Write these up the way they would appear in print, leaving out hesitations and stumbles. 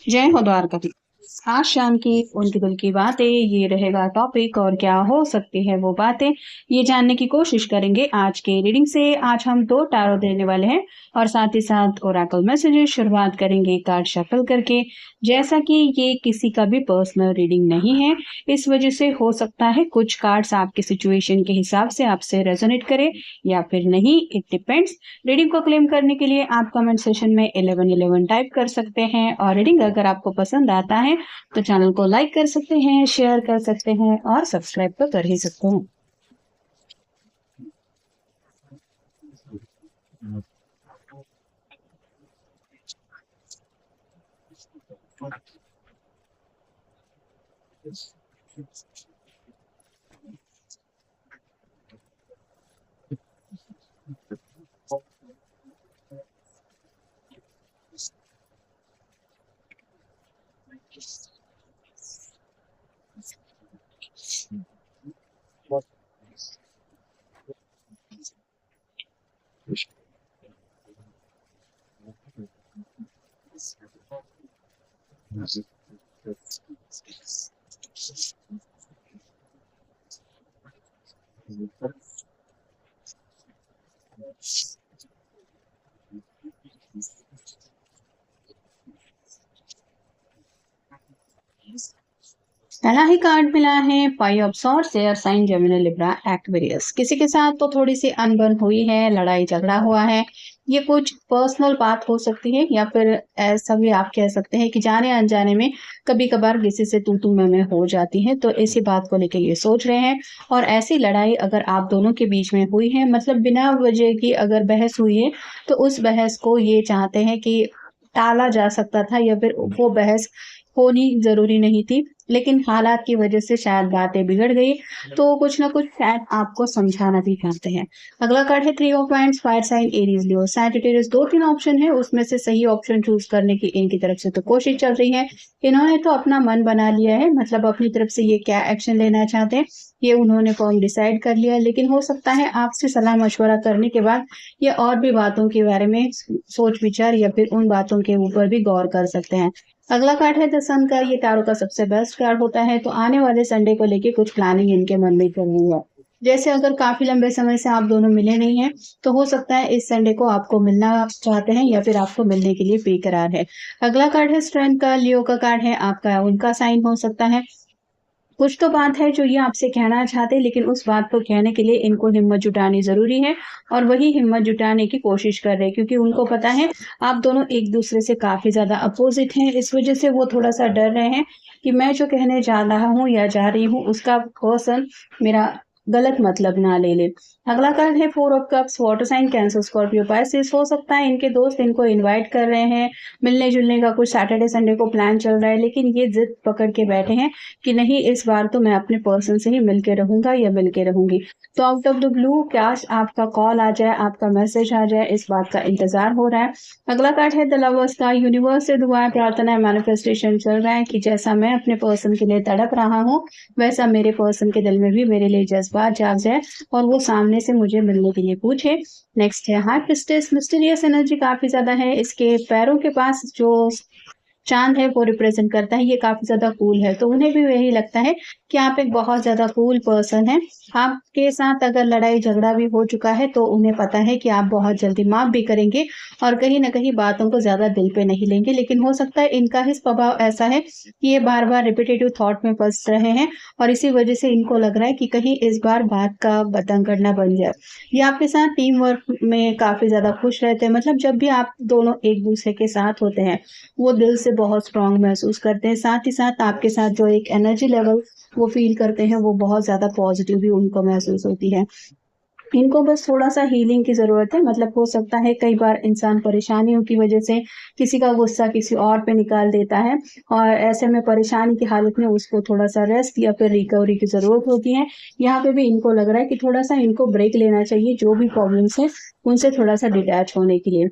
जय हो द्वारकाधीश। आज शाम की उनकी दिल की बातें ये रहेगा टॉपिक और क्या हो सकती है वो बातें ये जानने की कोशिश करेंगे आज के रीडिंग से। आज हम 2 टैरो देने वाले हैं और साथ ही साथ ओरेकल मैसेजेस शुरुआत करेंगे कार्ड शफल करके। जैसा कि ये किसी का भी पर्सनल रीडिंग नहीं है, इस वजह से हो सकता है कुछ कार्ड्स आपके सिचुएशन के हिसाब से आपसे रेजोनेट करे या फिर नहीं, इट डिपेंड्स। रीडिंग को क्लेम करने के लिए आप कमेंट सेशन में 1111 टाइप कर सकते हैं और रीडिंग अगर आपको पसंद आता है तो चैनल को लाइक कर सकते हैं, शेयर कर सकते हैं और सब्सक्राइब तो कर ही सकते हैं। पहला ही कार्ड मिला है five of swords, air sign Gemini Libra Aquarius. किसी के साथ तो थोड़ी सी अनबन हुई है, लड़ाई झगड़ा हुआ है। ये कुछ पर्सनल बात हो सकती है या फिर ऐसा भी आप कह सकते हैं कि जाने अनजाने में कभी कभार किसी से तू मैं हो जाती है, तो ऐसी बात को लेकर ये सोच रहे हैं। और ऐसी लड़ाई अगर आप दोनों के बीच में हुई है, मतलब बिना वजह की अगर बहस हुई है, तो उस बहस को ये चाहते हैं कि टाला जा सकता था या फिर वो बहस होनी ज़रूरी नहीं थी, लेकिन हालात की वजह से शायद बातें बिगड़ गई, तो कुछ ना कुछ शायद आपको समझाना भी चाहते हैं। अगला कार्ड है three of wands, fire sign Aries Leo Sagittarius. 2-3 option है, उसमें से सही ऑप्शन चूज करने की इनकी तरफ से तो कोशिश चल रही है। इन्होंने तो अपना मन बना लिया है, मतलब अपनी तरफ से ये क्या एक्शन लेना चाहते हैं ये उन्होंने फॉर्म डिसाइड कर लिया, लेकिन हो सकता है आपसे सलाह मशवरा करने के बाद ये और भी बातों के बारे में सोच विचार या फिर उन बातों के ऊपर भी गौर कर सकते हैं। अगला कार्ड है द सन का। ये टैरो का सबसे बेस्ट कार्ड होता है, तो आने वाले संडे को लेके कुछ प्लानिंग इनके मन में चल रही है। जैसे अगर काफी लंबे समय से आप दोनों मिले नहीं हैं, तो हो सकता है इस संडे को आपको मिलना चाहते हैं या फिर आपको मिलने के लिए बेकरार है। अगला कार्ड है स्ट्रेंथ का। लियो का कार्ड है, आपका उनका साइन हो सकता है। कुछ तो बात है जो ये आपसे कहना चाहते हैं, लेकिन उस बात को कहने के लिए इनको हिम्मत जुटानी ज़रूरी है और वही हिम्मत जुटाने की कोशिश कर रहे हैं, क्योंकि उनको पता है आप दोनों एक-दूसरे से काफ़ी ज़्यादा अपोज़िट हैं। इस वज़ह से वो थोड़ा-सा डर रहे हैं कि मैं जो कहने जा रहा हूँ या जा रही हूँ, उसका पर्सन मेरा गलत मतलब ना ले ले। अगला कार्ड है four of cups, water sign Cancer Scorpio Pisces. हो सकता है इनके दोस्त इनको इनवाइट कर रहे हैं, मिलने-जुलने का कुछ सैटरडे संडे को प्लान चल रहा है, लेकिन ये ज़िद पकड़ के बैठे हैं कि नहीं, इस बार तो मैं अपने पर्सन से ही मिलके रहूंगा या मिलके रहूंगी। तो आउट ऑफ द ब्लू क्या आपका कॉल आ जाए, आपका मैसेज आ जाए, इस बात का इंतजार हो रहा है। अगला कार्ड है द लवर्स का। यूनिवर्स से दुआएं, प्रार्थना, मैनिफेस्टेशन चल रहा है कि जैसा मैं अपने पर्सन के लिए तड़प रहा हूँ, वैसा मेरे पर्सन के दिल में भी मेरे लिए जज्बात जाग जाए और वो सामने से मुझे मिलने के लिए पूछे। नेक्स्ट है हाई प्रिस्टेस। मिस्टीरियस एनर्जी काफी ज्यादा है, इसके पैरों के पास जो चांद है वो रिप्रेजेंट करता है, ये काफी ज्यादा कूल है, तो उन्हें भी यही लगता है कि आप एक बहुत ज्यादा कूल पर्सन हैं। आपके साथ अगर लड़ाई झगड़ा भी हो चुका है तो उन्हें पता है कि आप बहुत जल्दी माफ भी करेंगे और कहीं ना कहीं बातों को ज्यादा दिल पे नहीं लेंगे, लेकिन हो सकता है इनका ही स्वभाव ऐसा है कि ये बार बार रिपीटेटिव थॉट में फंस रहे हैं और इसी वजह से इनको लग रहा है कि कहीं इस बार बात का बतंगड़ ना बन जाए। ये आपके साथ टीम वर्क में काफी ज्यादा खुश रहते हैं, मतलब जब भी आप दोनों एक दूसरे के साथ होते हैं वो दिल से बहुत स्ट्रांग महसूस करते हैं। साथ ही साथ आपके साथ जो एक एनर्जी लेवल वो फील करते हैं वो बहुत ज़्यादा पॉजिटिव भी उनको महसूस होती है। इनको बस थोड़ा-सा हीलिंग की ज़रूरत है, मतलब हो सकता है कई बार इंसान परेशानियों की वजह से किसी का गुस्सा किसी और पे निकाल देता है और ऐसे में परेशानी की हालत में उसको थोड़ा-सा रेस्ट या फिर रिकवरी की ज़रूरत होती है। यहाँ पे भी इनको लग रहा है कि थोड़ा-सा इनको ब्रेक लेना चाहिए, जो भी प्रॉब्लम्स हैं उनसे थोड़ा-सा डिटैच होने के लिए।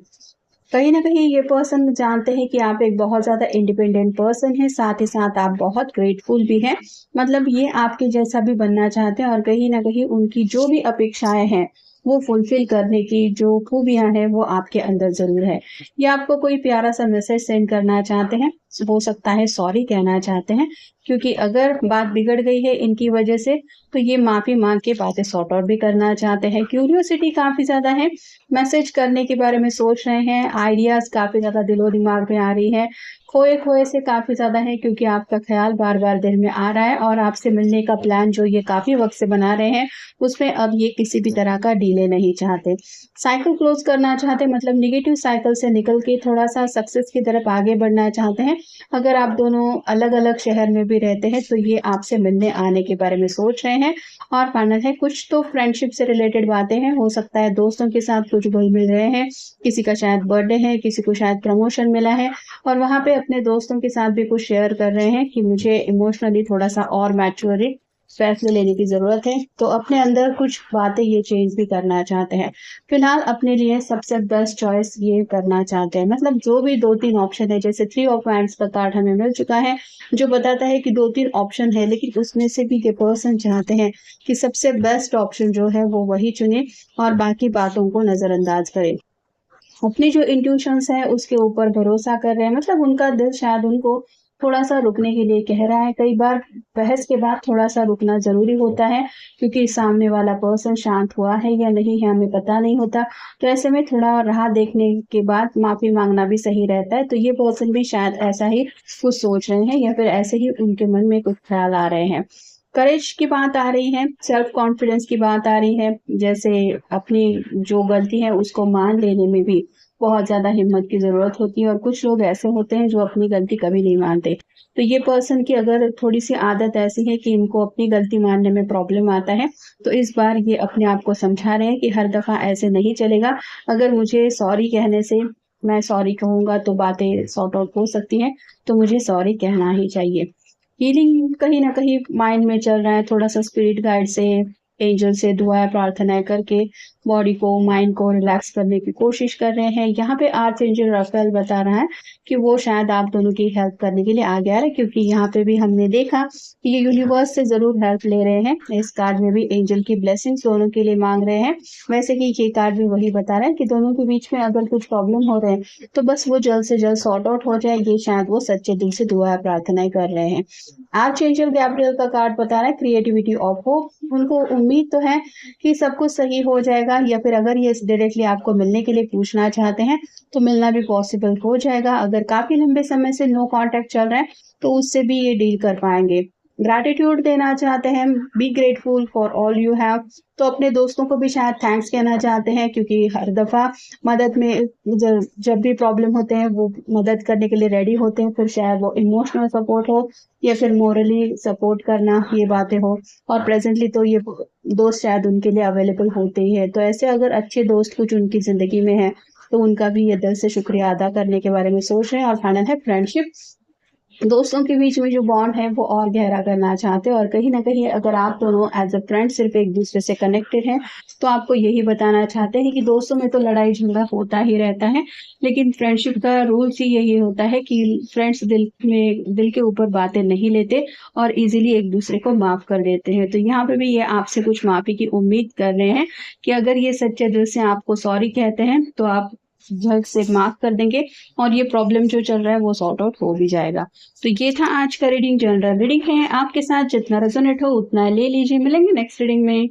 कहीं न कहीं ये पर्सन जानते हैं कि आप एक बहुत ज़्यादा इंडिपेंडेंट पर्सन हैं, साथ ही साथ आप बहुत ग्रेटफुल भी हैं। मतलब ये आपके जैसा भी बनना चाहते हैं और कहीं न कहीं उनकी जो भी अपेक्षाएँ हैं, वो फुलफ़िल करने की जो खूबियाँ हैं, वो आपके अंदर ज़रूर है। ये आपको कोई प्यारा-सा मैसेज सेंड करना चाहते हैं, हो सकता है सॉरी कहना चाहते हैं, क्योंकि अगर बात बिगड़ गई है इनकी वजह से, तो ये माफ़ी माँग के बातें सॉर्ट आउट भी करना चाहते हैं। क्यूरियोसिटी काफ़ी ज़्यादा है, मैसेज करने के बारे में सोच रहे हैं, आइडियाज़ काफ़ी ज़्यादा दिलो-दिमाग में आ रही है। खोए-खोए से काफ़ी ज़्यादा है, क्योंकि आपका ख़्याल बार-बार दिल में आ रहा है और आपसे मिलने का प्लान जो ये काफ़ी वक़्त से बना रहे हैं, उसमें अब ये किसी भी तरह का डिले नहीं चाहते। साइकिल क्लोज़ करना चाहते हैं, मतलब नेगेटिव साइकिल से निकल के थोड़ा-सा सक्सेस की तरफ आगे बढ़ना चाहते हैं। अगर आप दोनों अलग-अलग शहर में भी रहते हैं, तो ये आपसे मिलने आने के बारे में सोच रहे हैं। और फाइनल है, कुछ तो फ्रेंडशिप से रिलेटेड बातें हैं, हो सकता है दोस्तों के साथ कुछ घुल-मिल रहे हैं, किसी का शायद बर्थडे है, किसी को शायद प्रमोशन मिला है और वहाँ पे अपने दोस्तों के साथ भी कुछ शेयर कर रहे हैं कि मुझे इमोशनली थोड़ा-सा और मैच्योरिटी फैसले लेने की ज़रूरत है, तो अपने अंदर कुछ बातें ये चेंज भी करना चाहते हैं। फिलहाल अपने लिए सबसे बेस्ट चॉइस ये करना चाहते हैं, मतलब जो भी 2-3 ऑप्शन है, जैसे 3 ऑफ वांड्स का कार्ड हमें मिल चुका है, जो बताता है कि 2-3 ऑप्शन है, लेकिन उसमें से भी ये पर्सन चाहते हैं कि सबसे बेस्ट ऑप्शन जो है वो वही चुने और बाकी बातों को नज़रअंदाज करें। अपनी जो इंट्यूशंस है उसके ऊपर भरोसा कर रहे हैं, मतलब उनका दिल शायद उनको थोड़ा-सा रुकने के लिए कह रहा है। कई बार बहस के बाद थोड़ा-सा रुकना ज़रूरी होता है, क्योंकि सामने वाला पर्सन शांत हुआ है या नहीं है हमें पता नहीं होता। तो ऐसे में थोड़ा राह देखने के बाद माफ़ी माँगना भी सही रहता है। तो ये पर्सन भी शायद ऐसा ही कुछ सोच रहे हैं या फिर ऐसे ही उनके मन में कुछ ख़्याल आ रहे हैं। करेज की बात आ रही है, सेल्फ कॉन्फिडेंस की बात आ रही है, जैसे अपनी जो गलती है उसको मान लेने में भी बहुत ज़्यादा हिम्मत की ज़रूरत होती है और कुछ लोग ऐसे होते हैं जो अपनी गलती कभी नहीं मानते। तो ये पर्सन की अगर थोड़ी-सी आदत ऐसी है कि इनको अपनी गलती मानने में प्रॉब्लम आता है, तो इस बार ये अपने आप को समझा रहे हैं कि हर दफ़ा ऐसे नहीं चलेगा। अगर मुझे सॉरी कहने से मैं सॉरी कहूँगा तो बातें सॉर्ट आउट हो सकती हैं, तो मुझे सॉरी कहना ही चाहिए। हीलिंग कहीं न कहीं माइंड में चल रहा है, थोड़ा-सा स्पिरिट गाइड से, एंजल से दुआएँ प्रार्थनाएँ करके बॉडी को, माइंड को रिलैक्स करने की कोशिश कर रहे हैं। यहाँ पे आर्चएंजल राफेल बता रहा है कि वो शायद आप दोनों की हेल्प करने के लिए आगे आ रहा है, क्योंकि यहाँ पे भी हमने देखा कि ये यूनिवर्स से ज़रूर हेल्प ले रहे हैं। इस कार्ड में भी एंजल की ब्लेसिंग्स दोनों के लिए माँग रहे हैं। वैसे कि ये कार्ड भी वही बता रहा है कि दोनों के बीच में अगर कुछ प्रॉब्लम हो रहे हैं, तो बस वो जल्द से जल्द सॉर्ट आउट हो जाए, ये शायद वो सच्चे दिल से दुआ प्रार्थनाएँ कर रहे हैं। आर्चएंजल गैब्रियल का कार्ड बता रहा है क्रिएटिविटी ऑफ होप। उनको उम्मीद तो है कि सब कुछ सही हो जाएगा, या फिर अगर ये डायरेक्टली आपको मिलने के लिए पूछना चाहते हैं, तो मिलना भी पॉसिबल हो जाएगा। अगर काफ़ी लंबे समय से नो कॉन्टैक्ट चल रहा है, तो उससे भी ये डील कर पाएँगे। ग्रैटिट्यूड देना चाहते हैं, be grateful for all you have. तो अपने दोस्तों को भी शायद थैंक्स कहना चाहते हैं, क्योंकि हर दफ़ा मदद में जब भी प्रॉब्लम होते हैं, वो मदद करने के लिए रेडी होते हैं, फिर चाहे वो इमोशनल सपोर्ट हो या फिर मोरली सपोर्ट करना, ये बातें हो। और प्रेज़ेंटली तो ये दोस्त शायद उनके लिए अवेलेबल होते ही हैं। तो ऐसे अगर अच्छे दोस्त कुछ उनकी ज़िंदगी में हैं, तो उनका भी ये दिल से शुक्रिया अदा करने के बारे में सोच रहे हैं। और फाइनल है फ्रेंडशिप। दोस्तों के बीच में जो बॉन्ड है वो और गहरा करना चाहते हैं, और कहीं न कहीं अगर आप दोनों एज़ अ फ्रेंड सिर्फ़ एक-दूसरे से कनेक्टेड हैं, तो आपको यही बताना चाहते हैं कि दोस्तों में तो लड़ाई-झगड़ा होता ही रहता है, लेकिन फ्रेंडशिप का रूल्स ही यही होता है कि फ्रेंड्स दिल के ऊपर बातें नहीं लेते और ईज़िली एक-दूसरे को माफ़ कर देते हैं। तो यहाँ पे भी ये आपसे कुछ माफ़ी की उम्मीद कर रहे हैं कि अगर ये सच्चे दिल से आपको सॉरी कहते हैं, तो आप झट से माफ़ कर देंगे और ये प्रॉब्लम जो चल रहा है वो सॉर्ट आउट हो भी जाएगा। तो ये था आज का रीडिंग, जनरल रीडिंग है, आपके साथ जितना रेज़ोनेट हो उतना ले लीजिए। मिलेंगे नेक्स्ट रीडिंग में।